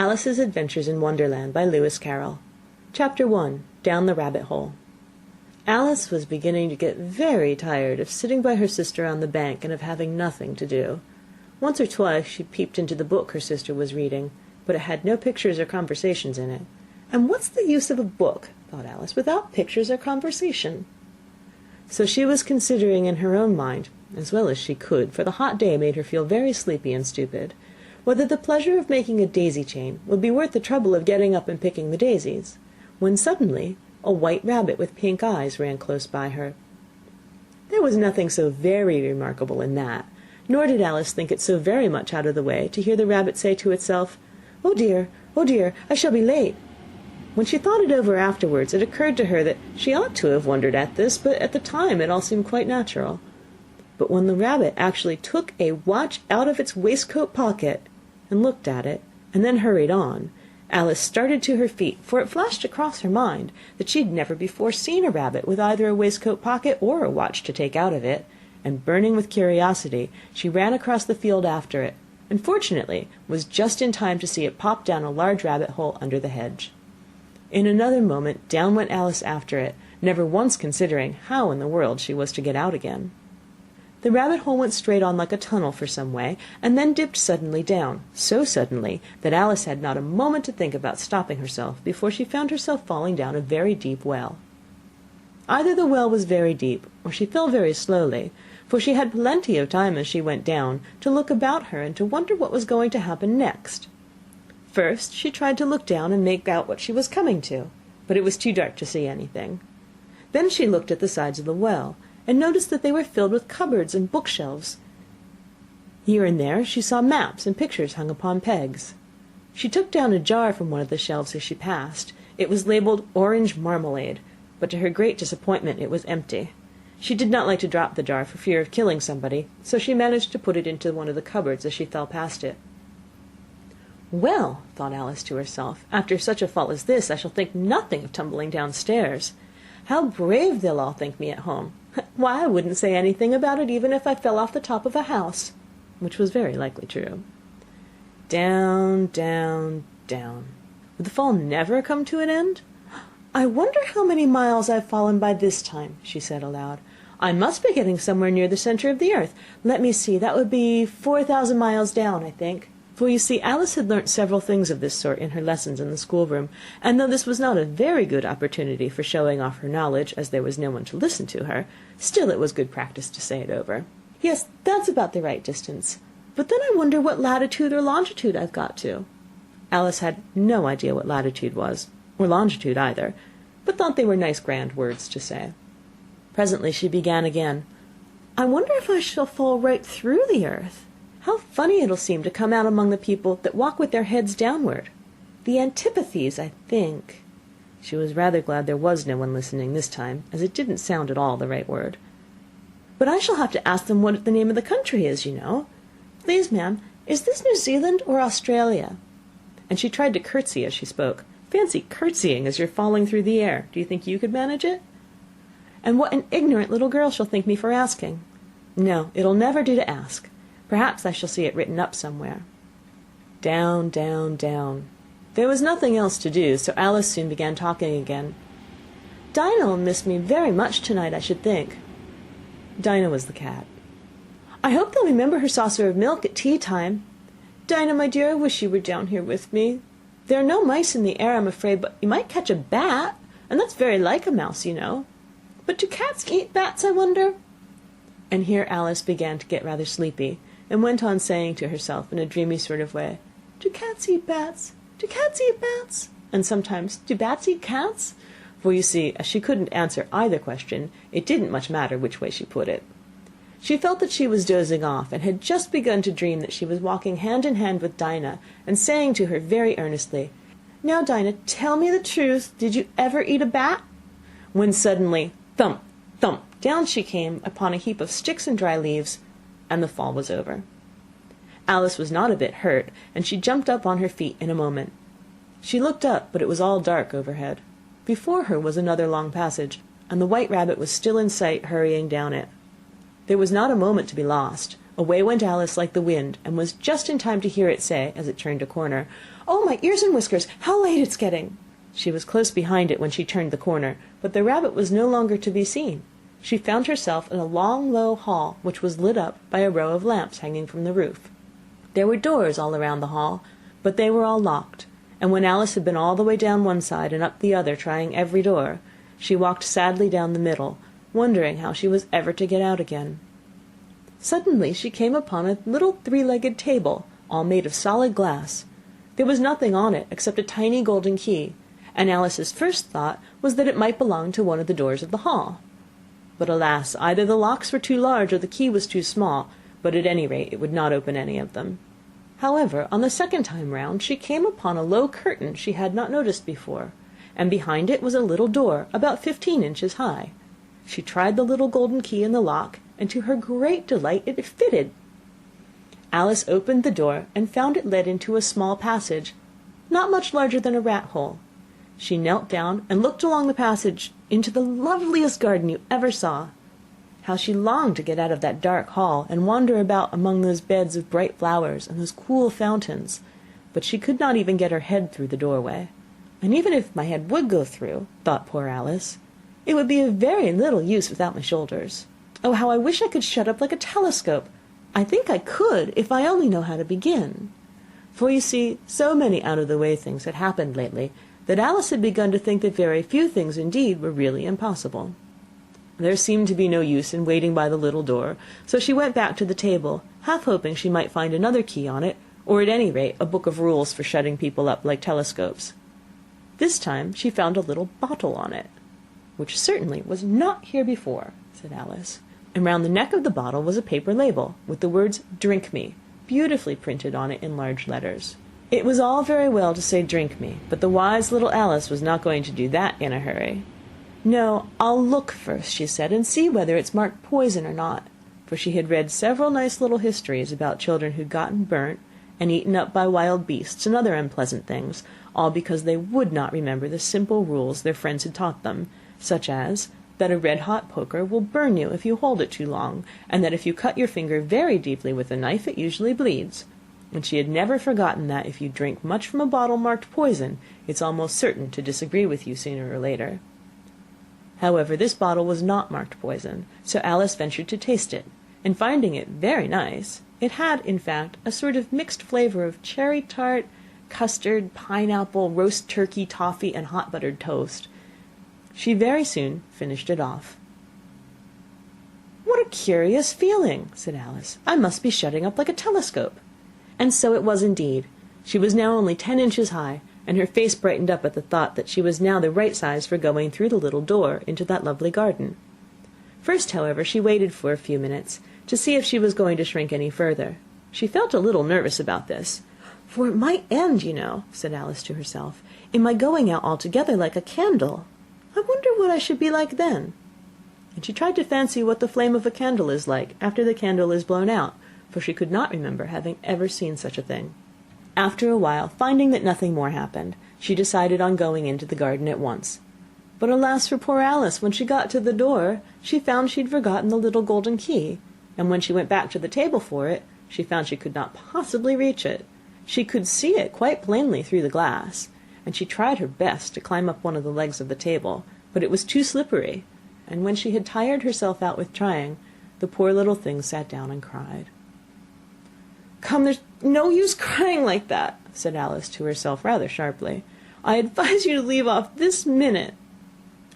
Alice's Adventures in Wonderland by Lewis Carroll. Chapter 1. Down the Rabbit Hole. Alice was beginning to get very tired of sitting by her sister on the bank and of having nothing to do. Once or twice she peeped into the book her sister was reading, but it had no pictures or conversations in it. And what's the use of a book, thought Alice, without pictures or conversation? So she was considering in her own mind, as well as she could, for the hot day made her feel very sleepy and stupid, whether the pleasure of making a daisy chain would be worth the trouble of getting up and picking the daisies, when suddenly a white rabbit with pink eyes ran close by her. There was nothing so very remarkable in that, nor did Alice think it so very much out of the way to hear the rabbit say to itself, oh dear, I shall be late." When she thought it over afterwards, it occurred to her that she ought to have wondered at this, but at the time it all seemed quite natural. But when the rabbit actually took a watch out of its waistcoat pocket and looked at it, and then hurried on, Alice started to her feet, for it flashed across her mind that she had never before seen a rabbit with either a waistcoat pocket or a watch to take out of it, and burning with curiosity, she ran across the field after it, and fortunately was just in time to see it pop down a large rabbit hole under the hedge. In another moment down went Alice after it, never once considering how in the world she was to get out again. The rabbit hole went straight on like a tunnel for some way, and then dipped suddenly down, so suddenly that Alice had not a moment to think about stopping herself before she found herself falling down a very deep well. Either the well was very deep, or she fell very slowly, for she had plenty of time as she went down to look about her and to wonder what was going to happen next. First she tried to look down and make out what she was coming to, but it was too dark to see anything. Then she looked at the sides of the well, and noticed that they were filled with cupboards and bookshelves. Here and there she saw maps and pictures hung upon pegs. She took down a jar from one of the shelves as she passed. It was labelled Orange Marmalade, but to her great disappointment it was empty. She did not like to drop the jar for fear of killing somebody, so she managed to put it into one of the cupboards as she fell past it. "Well," thought Alice to herself, "after such a fall as this I shall think nothing of tumbling downstairs. How brave they'll all think me at home! Why, I wouldn't say anything about it even if I fell off the top of a house," which was very likely true. Down, down, down. Would the fall never come to an end? "I wonder how many miles I've fallen by this time," she said aloud. "I must be getting somewhere near the center of the earth. Let me see, that would be 4,000 miles down, I think." For you see, Alice had learnt several things of this sort in her lessons in the schoolroom, and though this was not a very good opportunity for showing off her knowledge, as there was no one to listen to her, still it was good practice to say it over. "Yes, that's about the right distance. But then I wonder what latitude or longitude I've got to." Alice had no idea what latitude was, or longitude either, but thought they were nice grand words to say. Presently she began again. "I wonder if I shall fall right through the earth. How funny it'll seem to come out among the people that walk with their heads downward. The antipathies, I think." She was rather glad there was no one listening this time, as it didn't sound at all the right word. "But I shall have to ask them what the name of the country is, you know. Please, ma'am, is this New Zealand or Australia?" And she tried to curtsy as she spoke. Fancy curtsying as you're falling through the air. Do you think you could manage it? "And what an ignorant little girl she'll think me for asking. No, it'll never do to ask. Perhaps I shall see it written up somewhere." Down, down, down. There was nothing else to do, so Alice soon began talking again. "Dinah'll miss me very much tonight, I should think." Dinah was the cat. "I hope they'll remember her saucer of milk at tea time. Dinah, my dear, I wish you were down here with me. There are no mice in the air, I'm afraid, but you might catch a bat, and that's very like a mouse, you know. But do cats eat bats, I wonder?" And here Alice began to get rather sleepy, and went on saying to herself in a dreamy sort of way, "Do cats eat bats? Do cats eat bats?" And sometimes, "Do bats eat cats?" For you see, as she couldn't answer either question, it didn't much matter which way she put it. She felt that she was dozing off, and had just begun to dream that she was walking hand in hand with Dinah, and saying to her very earnestly, "Now, Dinah, tell me the truth, did you ever eat a bat?" When suddenly, thump, thump, down she came upon a heap of sticks and dry leaves, and the fall was over. Alice was not a bit hurt, and she jumped up on her feet in a moment. She looked up, but it was all dark overhead. Before her was another long passage, and the white rabbit was still in sight, hurrying down it. There was not a moment to be lost. Away went Alice like the wind, and was just in time to hear it say, as it turned a corner, "Oh, my ears and whiskers, how late it's getting!" She was close behind it when she turned the corner, but the rabbit was no longer to be seen. She found herself in a long, low hall, which was lit up by a row of lamps hanging from the roof. There were doors all around the hall, but they were all locked, and when Alice had been all the way down one side and up the other, trying every door, she walked sadly down the middle, wondering how she was ever to get out again. Suddenly she came upon a little three-legged table, all made of solid glass. There was nothing on it except a tiny golden key, and Alice's first thought was that it might belong to one of the doors of the hall. But alas, either the locks were too large or the key was too small, but at any rate it would not open any of them. However, on the second time round she came upon a low curtain she had not noticed before, and behind it was a little door about 15 inches high. She tried the little golden key in the lock, and to her great delight it fitted. Alice opened the door and found it led into a small passage, not much larger than a rat-hole. She knelt down and looked along the passage into the loveliest garden you ever saw. How she longed to get out of that dark hall and wander about among those beds of bright flowers and those cool fountains, but she could not even get her head through the doorway. And even if my head would go through, thought poor Alice, it would be of very little use without my shoulders. Oh, how I wish I could shut up like a telescope! I think I could, if I only know how to begin. For you see, so many out-of-the-way things had happened lately, that Alice had begun to think that very few things indeed were really impossible. There seemed to be no use in waiting by the little door, so she went back to the table, half hoping she might find another key on it, or at any rate a book of rules for shutting people up like telescopes. This time she found a little bottle on it, which certainly was not here before, said Alice, and round the neck of the bottle was a paper label, with the words "Drink me" beautifully printed on it in large letters. It was all very well to say "Drink me," but the wise little Alice was not going to do that in a hurry. "No, I'll look first," she said, "and see whether it's marked poison or not," for she had read several nice little histories about children who'd gotten burnt and eaten up by wild beasts and other unpleasant things, all because they would not remember the simple rules their friends had taught them, such as that a red-hot poker will burn you if you hold it too long, and that if you cut your finger very deeply with a knife it usually bleeds. And she had never forgotten that if you drink much from a bottle marked poison, it's almost certain to disagree with you sooner or later. However, this bottle was not marked poison, so Alice ventured to taste it, and finding it very nice, it had, in fact, a sort of mixed flavour of cherry tart, custard, pineapple, roast turkey, toffee, and hot buttered toast. She very soon finished it off. "What a curious feeling," said Alice. "I must be shutting up like a telescope." And so it was indeed. She was now only 10 inches high, and her face brightened up at the thought that she was now the right size for going through the little door into that lovely garden. First, however, she waited for a few minutes, to see if she was going to shrink any further. She felt a little nervous about this, "for it might end, you know," said Alice to herself, "in my going out altogether like a candle. I wonder what I should be like then." And she tried to fancy what the flame of a candle is like after the candle is blown out, for she could not remember having ever seen such a thing. After a while, finding that nothing more happened, she decided on going into the garden at once. But alas for poor Alice, when she got to the door, she found she'd forgotten the little golden key, and when she went back to the table for it, she found she could not possibly reach it. She could see it quite plainly through the glass, and she tried her best to climb up one of the legs of the table, but it was too slippery, and when she had tired herself out with trying, the poor little thing sat down and cried. "Come, there's no use crying like that," said Alice to herself rather sharply. "I advise you to leave off this minute."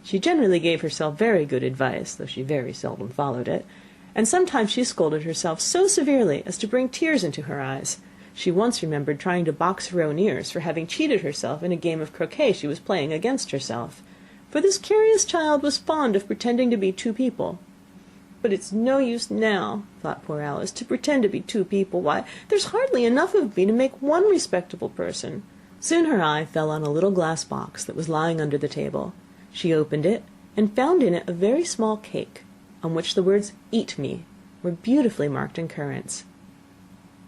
She generally gave herself very good advice, though she very seldom followed it, and sometimes she scolded herself so severely as to bring tears into her eyes. She once remembered trying to box her own ears for having cheated herself in a game of croquet she was playing against herself, for this curious child was fond of pretending to be two people. "But it's no use now," thought poor Alice, "to pretend to be two people. Why, there's hardly enough of me to make one respectable person." Soon her eye fell on a little glass box that was lying under the table. She opened it, and found in it a very small cake, on which the words "Eat me" were beautifully marked in currants.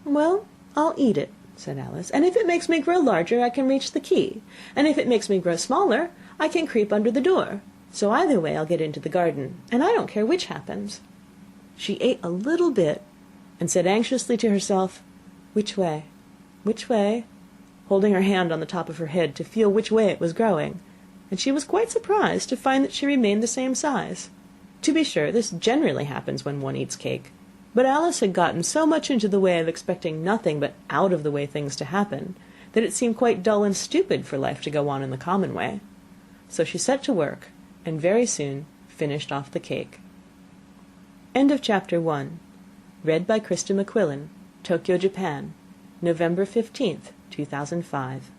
"Well, I'll eat it," said Alice, "and if it makes me grow larger, I can reach the key, and if it makes me grow smaller, I can creep under the door. So either way I'll get into the garden, and I don't care which happens." She ate a little bit, and said anxiously to herself, "Which way? Which way?" holding her hand on the top of her head to feel which way it was growing, and she was quite surprised to find that she remained the same size. To be sure, this generally happens when one eats cake, but Alice had gotten so much into the way of expecting nothing but out of the way things to happen, that it seemed quite dull and stupid for life to go on in the common way. So she set to work, and very soon finished off the cake. End of Chapter 1. Read by Krista McQuillan, Tokyo, Japan, November 15th, 2005.